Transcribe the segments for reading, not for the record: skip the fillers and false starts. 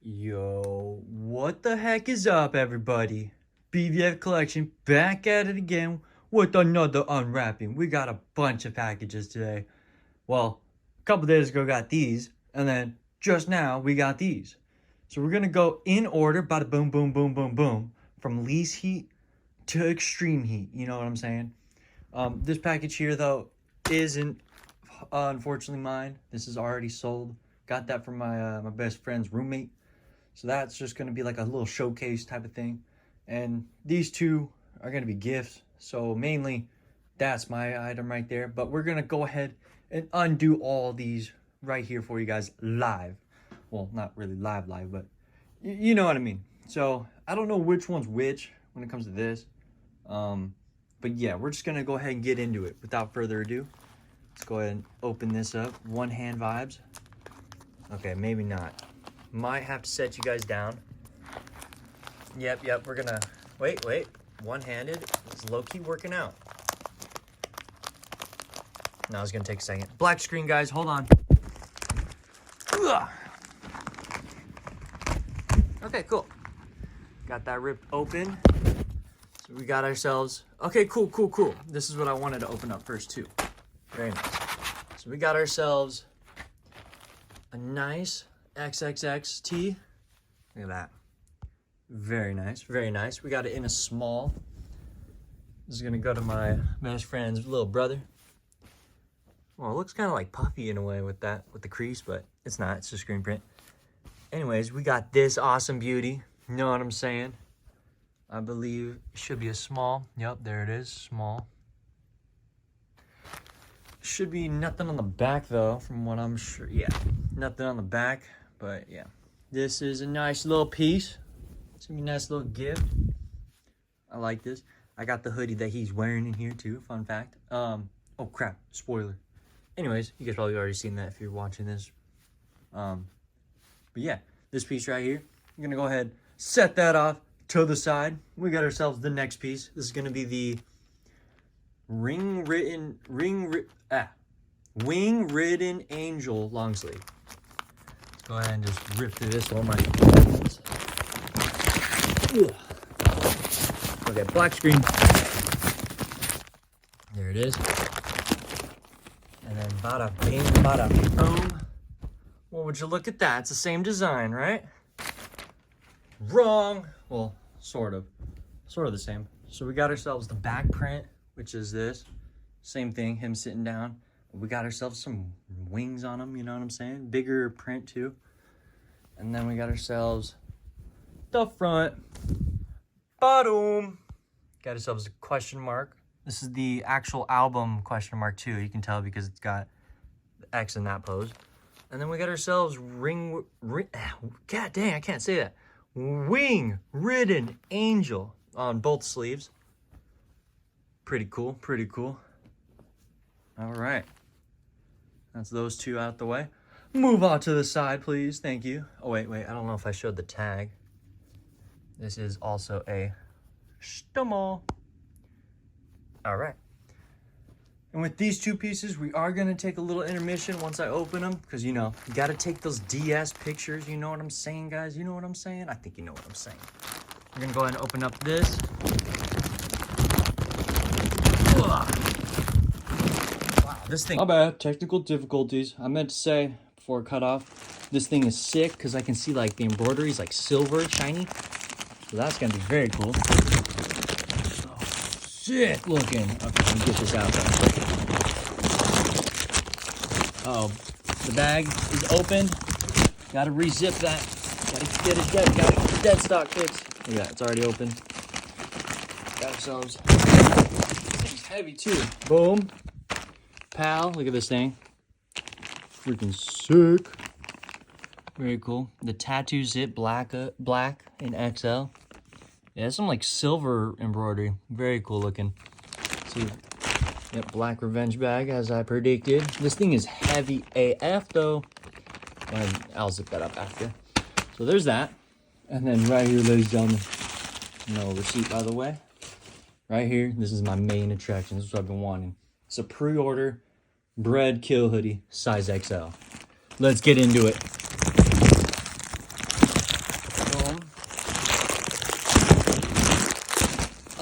Yo, what the heck is up, everybody? BVF Collection back at it again with another unwrapping. We got a bunch of packages today. Well, a couple days ago got these, and then just now we got these. So we're gonna go in order, bada boom, boom, boom, boom, boom, from least heat to extreme heat. You know what I'm saying? This package here though isn't unfortunately mine. This is already sold. Got that from my best friend's roommate. So that's just going to be like a little showcase type of thing. And these two are going to be gifts. So mainly that's my item right there. But we're going to go ahead and undo all these right here for you guys live. Well, not really live, but you know what I mean. So I don't know which one's which when it comes to this. But yeah, we're just going to go ahead and get into it without further ado. Let's go ahead and open this up. One hand vibes. Okay, maybe not. Might have to set you guys down. Yep, we're gonna... Wait. One-handed is low-key working out. Now it's gonna take a second. Black screen, guys, hold on. Ugh. Okay, cool. Got that ripped open. So we got ourselves... Okay, cool. This is what I wanted to open up first, too. Very nice. So we got ourselves a nice... XXXT. Look at that. Very nice. We got it in a small. This is gonna go to my best friend's little brother. Well, it looks kind of like puffy in a way with the crease, but it's not. It's a screen print. Anyways, we got this awesome beauty. You know what I'm saying? I believe it should be a small. Yep, there it is. Small. Should be nothing on the back though, from what I'm sure. Yeah, nothing on the back. But yeah, this is a nice little piece. It's gonna be a nice little gift. I like this. I got the hoodie that he's wearing in here too, fun fact. Oh crap, spoiler. Anyways, you guys probably already seen that if you're watching this. But yeah, this piece right here, I'm gonna go ahead, set that off to the side. We got ourselves the next piece. This is gonna be the wing-ridden angel long sleeve. Go ahead and just rip through this one. Okay, black screen. There it is. And then bada bing, bada boom. Well, would you look at that? It's the same design, right? Wrong. Well, sort of the same. So we got ourselves the back print, which is this. Same thing, him sitting down. We got ourselves some wings on them, you know what I'm saying? Bigger print too. And then we got ourselves the front. Bottom. Got ourselves a question mark. This is the actual album question mark too. You can tell because it's got the X in that pose. And then we got ourselves God dang, I can't say that. Wing-ridden angel on both sleeves. Pretty cool. All right. That's those two out the way. Move on to the side, please. Thank you. Oh, wait. I don't know if I showed the tag. This is also a stumble. All right. And with these two pieces, we are going to take a little intermission once I open them. Because, you know, you got to take those DS pictures. You know what I'm saying, guys? You know what I'm saying? I think you know what I'm saying. We're going to go ahead and open up this. Ugh. This thing, my bad, technical difficulties. I meant to say before cut off, this thing is sick because I can see like the embroidery is like silver, shiny. So that's gonna be very cool. So sick looking. Okay, let me get this out though. Uh oh, the bag is open. Gotta re-zip that. Gotta get it dead. Got it dead stock fixed. Yeah, it's already open. Got ourselves. It's heavy too. Boom. Pal, look at this thing. Freaking sick. Very cool. The tattoo zip black in XL. Yeah, some like silver embroidery. Very cool looking. See, yep, black revenge bag as I predicted. This thing is heavy AF though. And I'll zip that up after. So there's that. And then right here, ladies and gentlemen, no receipt by the way. Right here, this is my main attraction. This is what I've been wanting. It's a pre-order Bred Kill Hoodie, size XL. Let's get into it.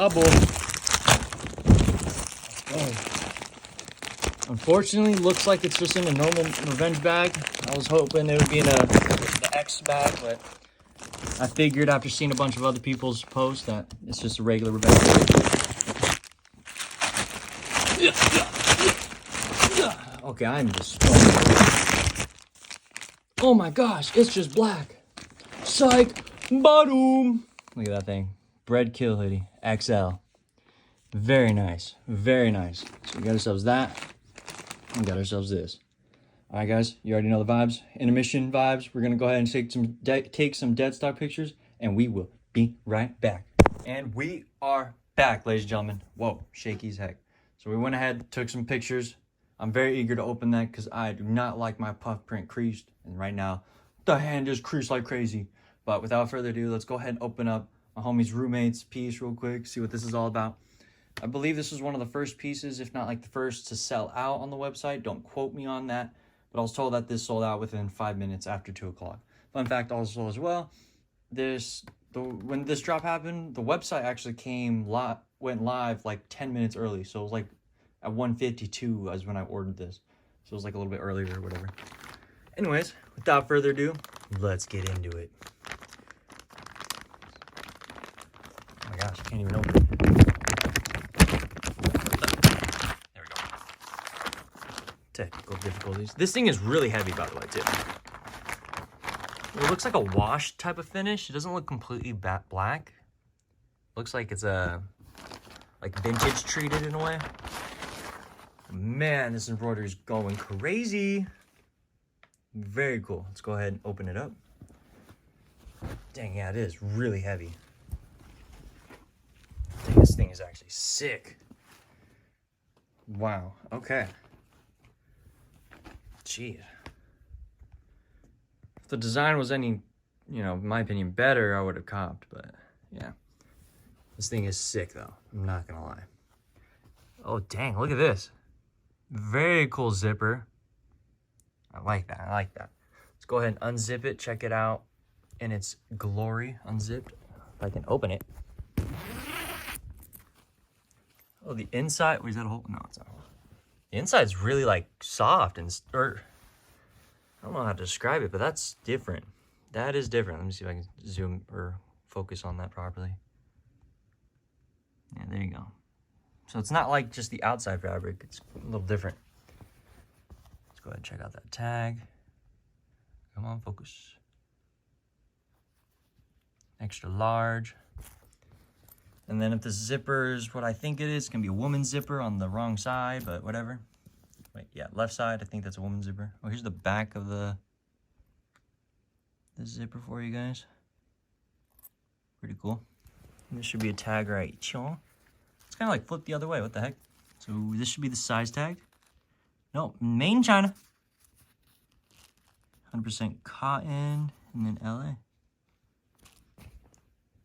boy. Oh. Unfortunately, looks like it's just in a normal revenge bag. I was hoping it would be in the X bag, but I figured after seeing a bunch of other people's posts that it's just a regular revenge bag. Okay, I'm just... Oh my gosh, it's just black. Psych! Bottom! Look at that thing. Bred Kill Hoodie. XL. Very nice. Very nice. So we got ourselves that. We got ourselves this. Alright guys, you already know the vibes. Intermission vibes. We're gonna go ahead and take some dead stock pictures, and we will be right back. And we are back, ladies and gentlemen. Whoa, shaky as heck. So we went ahead, took some pictures. I'm very eager to open that because I do not like my puff print creased. And right now, the hand is creased like crazy. But without further ado, let's go ahead and open up my homie's roommate's piece real quick, see what this is all about. I believe this was one of the first pieces, if not like the first to sell out on the website. Don't quote me on that. But I was told that this sold out within 5 minutes after 2 o'clock. Fun fact also as well, when this drop happened, the website actually went live like 10 minutes early. So it was like at 1:52 as when I ordered this. So it was like a little bit earlier or whatever. Anyways, without further ado, let's get into it. Oh my gosh, I can't even open it. There we go. Technical difficulties. This thing is really heavy, by the way, too. It looks like a wash type of finish. It doesn't look completely black. Looks like it's like vintage treated in a way. Man, this embroidery is going crazy. Very cool. Let's go ahead and open it up. Dang, yeah, it is really heavy. Dang, this thing is actually sick. Wow, okay. Jeez. If the design was any, in my opinion, better, I would have copped, but yeah. This thing is sick, though. I'm not gonna lie. Oh, dang, look at this. Very cool zipper. I like that. I like that. Let's go ahead and unzip it. Check it out in its glory. Unzipped. If I can open it. Oh, the inside. Wait, is that a hole? No, it's not. The inside's really like soft and I don't know how to describe it, but that's different. That is different. Let me see if I can zoom or focus on that properly. Yeah, there you go. So it's not like just the outside fabric. It's a little different. Let's go ahead and check out that tag. Come on, focus. Extra large. And then if the zipper is what I think it is, it's gonna be a woman's zipper on the wrong side, but whatever. Wait, yeah, left side, I think that's a woman's zipper. Oh, here's the back of the zipper for you guys. Pretty cool. And this should be a tag right here. It's kind of like flipped the other way, what the heck? So this should be the size tag. No, made in China. 100% cotton, and then LA.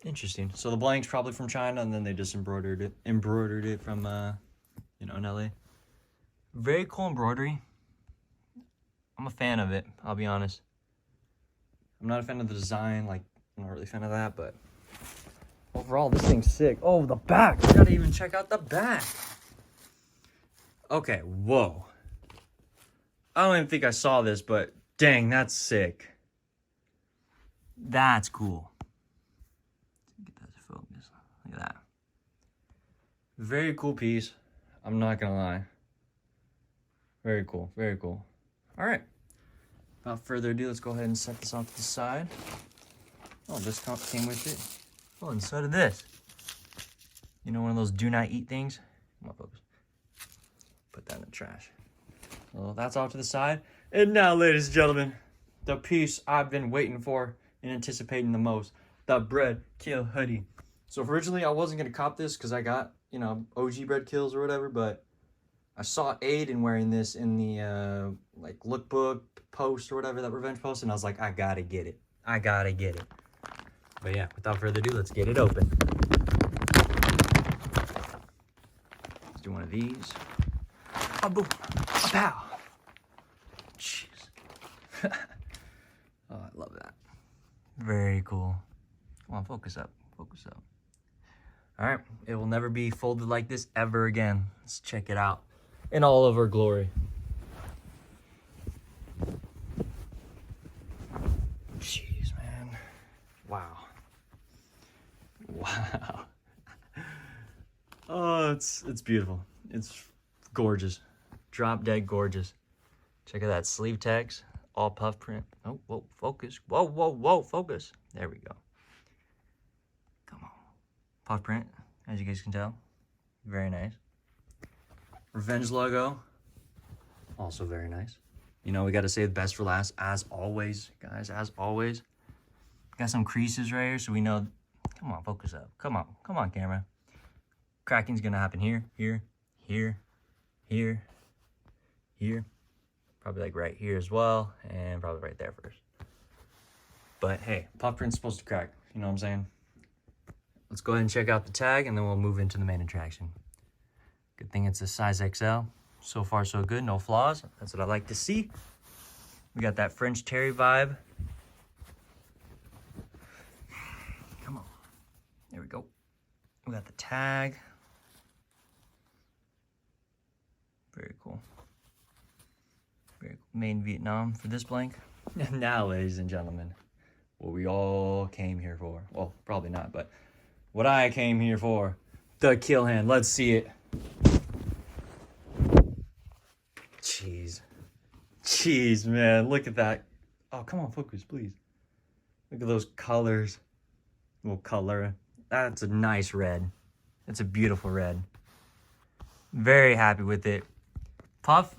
Interesting. So the blank's probably from China, and then they just embroidered it from, in LA. Very cool embroidery. I'm a fan of it, I'll be honest. I'm not a fan of the design, like, I'm not really a fan of that, but overall, this thing's sick. Oh, the back. I gotta even check out the back. Okay, whoa. I don't even think I saw this, but dang, that's sick. That's cool. Get that to focus. Look at that. Very cool piece. I'm not gonna lie. Very cool, very cool. All right. Without further ado, let's go ahead and set this off to the side. Oh, this came with it. Oh, and so did this. You know, one of those do not eat things? Come on, folks. Put that in the trash. So that's off to the side. And now, ladies and gentlemen, the piece I've been waiting for and anticipating the most. The Bred Kill Hoodie. So originally I wasn't going to cop this because I got, OG Bred Kills or whatever, but I saw Aiden wearing this in the, lookbook post or whatever, that revenge post, and I was like, I gotta get it. I gotta get it. But yeah, without further ado, let's get it open. Let's do one of these. A boom. A pow. Jeez. Oh, I love that. Very cool. Come on, focus up. Focus up. All right, it will never be folded like this ever again. Let's check it out in all of our glory. Jeez, man. Wow. Wow. Oh, it's beautiful. It's gorgeous. Drop dead gorgeous. Check out that sleeve text. All puff print. Oh, whoa, focus. Whoa, whoa, whoa, focus. There we go. Come on. Puff print, as you guys can tell. Very nice. Revenge logo. Also very nice. You know, we got to save the best for last, as always, guys, as always. Got some creases right here, so we know. Come on, focus up. Come on, camera. Cracking's going to happen here, here, here, here, here. Probably like right here as well, and probably right there first. But hey, puff print's supposed to crack. You know what I'm saying? Let's go ahead and check out the tag, and then we'll move into the main attraction. Good thing it's a size XL. So far, so good. No flaws. That's what I like to see. We got that French Terry vibe. Come on. There we go. We got the tag. Very cool. Very cool. Made in Vietnam for this blank. And now, ladies and gentlemen, what we all came here for. Well, probably not, but what I came here for. The kill hand. Let's see it. Jeez, man. Look at that. Oh, come on, focus, please. Look at those colors. Little color. That's a nice red. It's a beautiful red. Very happy with it. Puff,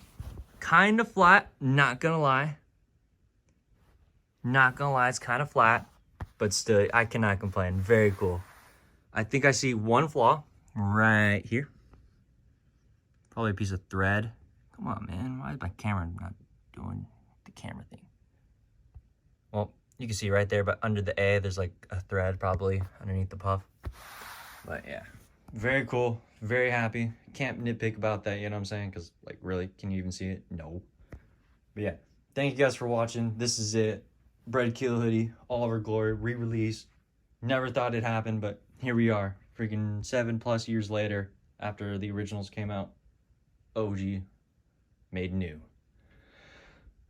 kind of flat. Not gonna lie. Not gonna lie, it's kind of flat. But still, I cannot complain. Very cool. I think I see one flaw right here. Probably a piece of thread. Come on, man. Why is my camera not doing the camera thing? Well, you can see right there, but under the A, there's like a thread probably underneath the puff. But yeah, very cool. Very happy. Can't nitpick about that, you know what I'm saying? Because, like, really, can you even see it? No. But yeah, thank you guys for watching. This is it. Bred Kill Hoodie, all of our glory, re-release. Never thought it happened, but here we are. Freaking 7+ years later, after the originals came out. OG. Made new.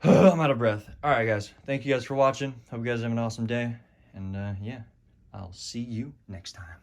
I'm out of breath. All right, guys. Thank you guys for watching. Hope you guys have an awesome day. And, yeah, I'll see you next time.